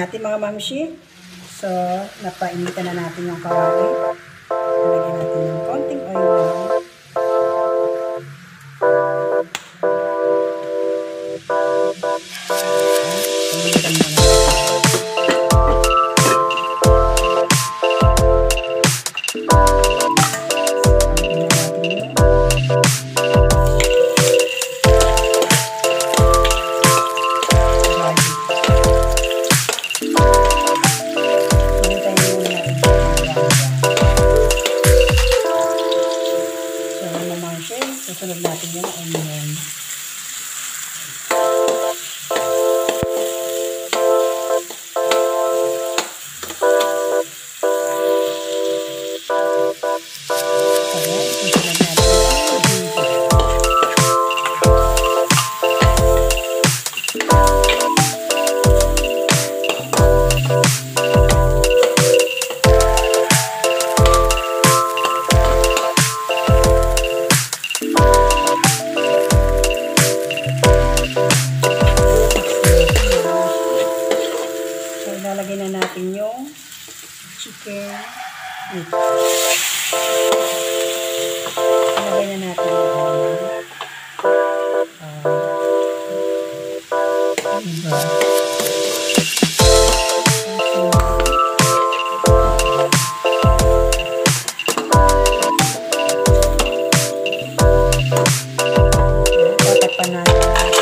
natin mga mamshi. So, napainitan na natin yung kawali. Lagyan natin ng konting oil lang. Pinitan mo na. Susunod natin yung onion. Ayan, susunod natin yung ginger. Ilalagay na natin yung chicken meat. Ilagay na natin yung tatakpan natin yung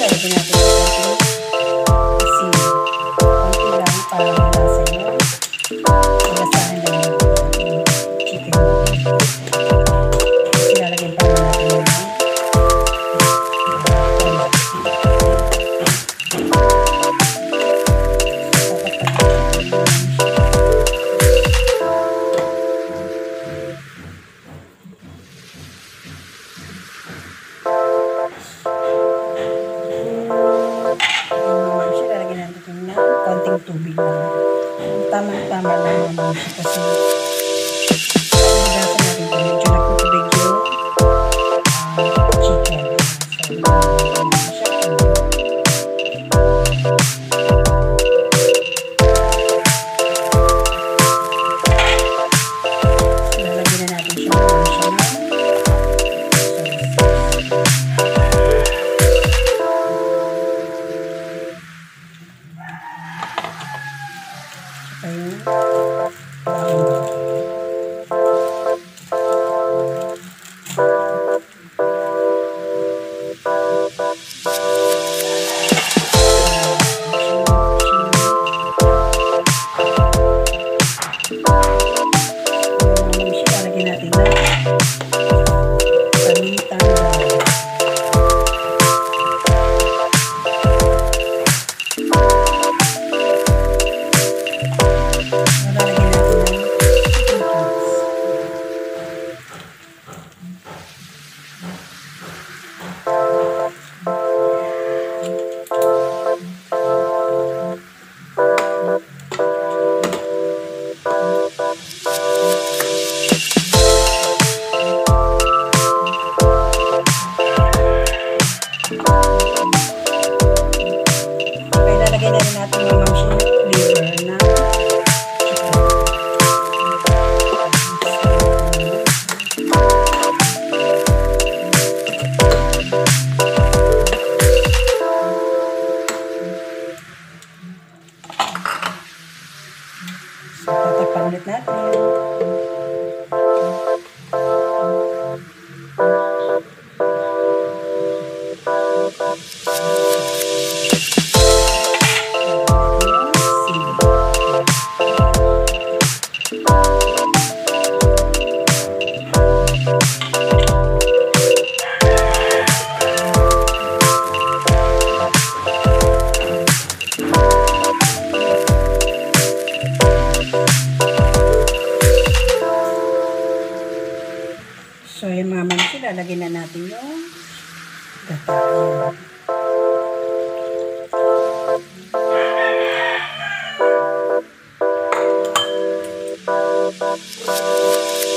lalagyan natin yung asin. Konti lang para malasa yun. Malasahan lang yung chicken. Lalagyan pa natin yung konting tubig lang. Tama-tama lang naman kasi nagasa natin ito. Medyo nagtutubig yung chicken. So, lalagyan na natin siya ng ulit natin. lalagyan na natin yung gata. Ayan.